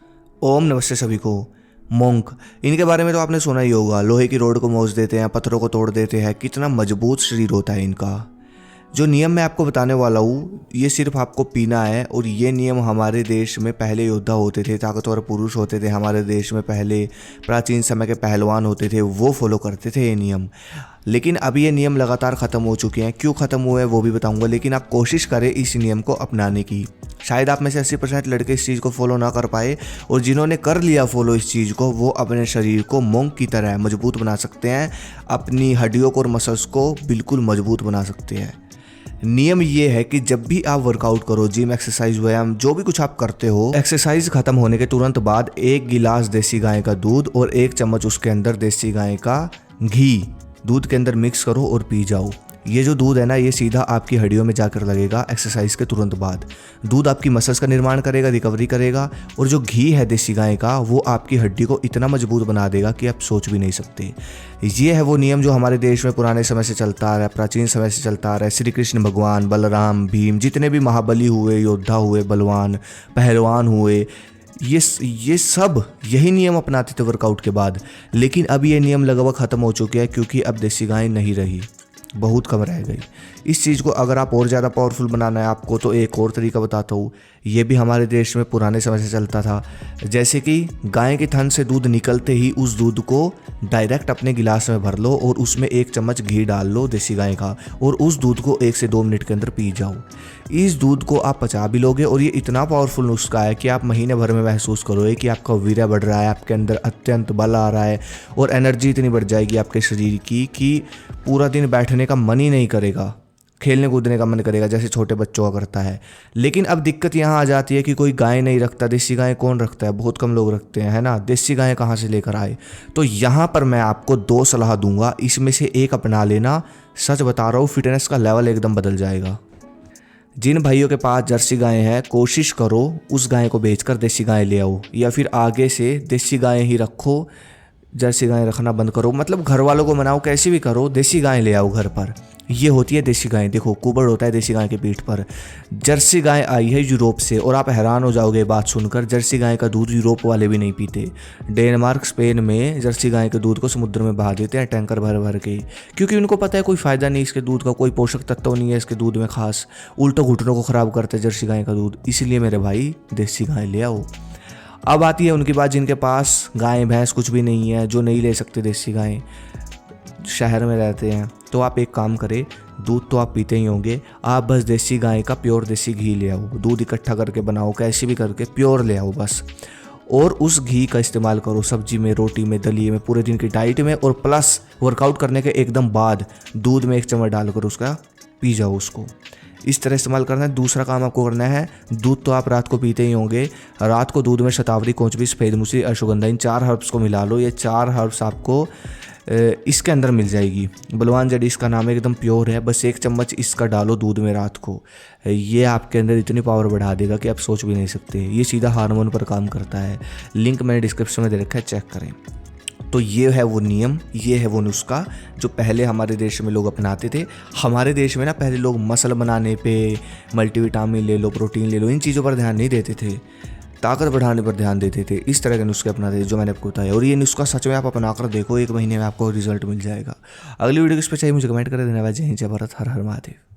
ओम नमस्ते सभी को। मोंक, इनके बारे में तो आपने सुना ही होगा। लोहे की रोड को मोच देते हैं, पत्थरों को तोड़ देते हैं। कितना मजबूत शरीर होता है इनका। जो नियम मैं आपको बताने वाला हूँ ये सिर्फ आपको पीना है। और ये नियम हमारे देश में पहले योद्धा होते थे, ताकतवर पुरुष होते थे हमारे देश में, पहले प्राचीन समय के पहलवान होते थे, वो फॉलो करते थे ये नियम। लेकिन अब ये नियम लगातार ख़त्म हो चुके हैं। क्यों ख़त्म हुए वो भी बताऊंगा, लेकिन आप कोशिश करें इस नियम को अपनाने की। शायद आप में से 80% लड़के इस चीज़ को फॉलो ना कर पाए, और जिन्होंने कर लिया फॉलो इस चीज़ को, वो अपने शरीर को मोंक की तरह मजबूत बना सकते हैं। अपनी हड्डियों को और मसल्स को बिल्कुल मजबूत बना सकते हैं। नियम ये है कि जब भी आप वर्कआउट करो, जिम, एक्सरसाइज, व्यायाम, जो भी कुछ आप करते हो, एक्सरसाइज खत्म होने के तुरंत बाद 1 गिलास देसी गाय का दूध और 1 चम्मच उसके अंदर देसी गाय का घी दूध के अंदर मिक्स करो और पी जाओ। ये जो दूध है ना, ये सीधा आपकी हड्डियों में जाकर लगेगा एक्सरसाइज के तुरंत बाद। दूध आपकी मसल्स का निर्माण करेगा, रिकवरी करेगा। और जो घी है देसी गाय का, वो आपकी हड्डी को इतना मजबूत बना देगा कि आप सोच भी नहीं सकते। ये है वो नियम जो हमारे देश में पुराने समय से चलता आ रहा है, प्राचीन समय से चलता आ रहा है। श्री कृष्ण भगवान, बलराम, भीम, जितने भी महाबली हुए, योद्धा हुए, बलवान, पहलवान हुए, ये सब यही नियम अपनाते थे वर्कआउट के बाद। लेकिन अब ये नियम लगभग ख़त्म हो चुके हैं, क्योंकि अब देसी गाय नहीं रही, बहुत कम रह गई। इस चीज़ को अगर आप और ज़्यादा पावरफुल बनाना है आपको, तो एक और तरीका बताता हूँ। ये भी हमारे देश में पुराने समय से चलता था। जैसे कि गाय के थन से दूध निकलते ही उस दूध को डायरेक्ट अपने गिलास में भर लो और उसमें 1 चम्मच घी डाल लो देसी गाय का, और उस दूध को 1 से 2 मिनट के अंदर पी जाओ। इस दूध को आप पचा भी लोगे, और ये इतना पावरफुल नुस्खा है कि आप महीने भर में महसूस करोगे कि आपका वीर्य बढ़ रहा है, आपके अंदर अत्यंत बल आ रहा है, और एनर्जी इतनी बढ़ जाएगी आपके शरीर की कि पूरा दिन बैठने का मन ही नहीं करेगा, खेलने कूदने का मन करेगा, जैसे छोटे बच्चों का करता है। लेकिन अब दिक्कत यहाँ आ जाती है कि कोई गाय नहीं रखता। देसी गाय कौन रखता है? बहुत कम लोग रखते हैं, है ना। देसी गाय कहाँ से लेकर आए? तो यहाँ पर मैं आपको 2 सलाह दूंगा, इसमें से एक अपना लेना। सच बता रहा हूँ, फिटनेस का लेवल एकदम बदल जाएगा। जिन भाइयों के पास जर्सी गाय है, कोशिश करो उस गाय को बेचकर देसी गाय ले आओ, या फिर आगे से देसी गाय ही रखो, जर्सी गाय रखना बंद करो। मतलब घर वालों को मनाओ, कैसे भी करो, देसी गाय ले आओ घर पर। ये होती है देसी गाय। देखो, कुबड़ होता है देसी गाय के पीठ पर। जर्सी गाय आई है यूरोप से, और आप हैरान हो जाओगे बात सुनकर। जर्सी गाय का दूध यूरोप वाले भी नहीं पीते। डेनमार्क, स्पेन में जर्सी गाय के दूध को समुद्र में बहा देते हैं टैंकर भर भर के, क्योंकि उनको पता है कोई फ़ायदा नहीं इसके दूध का, कोई पोषक तत्व नहीं है इसके दूध में खास, उल्टो घुटनों को ख़राब करते हैं जर्सी गाय का दूध। इसलिए मेरे भाई, देसी गाय ले आओ। अब आती है उनकी बात जिनके पास गाय भैंस कुछ भी नहीं है, जो नहीं ले सकते देसी गाय, शहर में रहते हैं। तो आप एक काम करें, दूध तो आप पीते ही होंगे, आप बस देसी गाय का प्योर देसी घी ले आओ। दूध इकट्ठा करके बनाओ, कैसे भी करके प्योर ले आओ बस। और उस घी का इस्तेमाल करो सब्जी में, रोटी में, दलिए में, पूरे दिन की डाइट में, और प्लस वर्कआउट करने के एकदम बाद दूध में 1 चम्मच डालकर उसका पी जाओ उसको। इस तरह इस्तेमाल करना है। दूसरा काम आपको करना है, दूध तो आप रात को पीते ही होंगे, रात को दूध में शतावरी, कोचबी, सफ़ेद मूसली, अश्वगंधा, इन 4 हर्ब्स को मिला लो। ये 4 हर्ब्स आपको इसके अंदर मिल जाएगी। बलवान जड़ी इसका नाम है, एकदम प्योर है। बस 1 चम्मच इसका डालो दूध में रात को। ये आपके अंदर इतनी पावर बढ़ा देगा कि आप सोच भी नहीं सकते। ये सीधा हार्मोन पर काम करता है। लिंक मैंने डिस्क्रिप्शन में दे रखा है, चेक करें। तो ये है वो नियम, ये है वो नुस्खा जो पहले हमारे देश में लोग अपनाते थे। हमारे देश में ना पहले लोग मसल बनाने पे, मल्टीविटामिन ले लो, प्रोटीन ले लो, इन चीज़ों पर ध्यान नहीं देते थे, ताकत बढ़ाने पर ध्यान देते थे। इस तरह के नुस्खे अपनाते थे जो मैंने आपको बताया। और ये नुस्खा सच में आप अपना कर देखो, 1 महीने में आपको रिजल्ट मिल जाएगा। अगली वीडियो किस पे चाहिए मुझे कमेंट कर देना। जय हिंद, जय भारत, हर हर महादेव।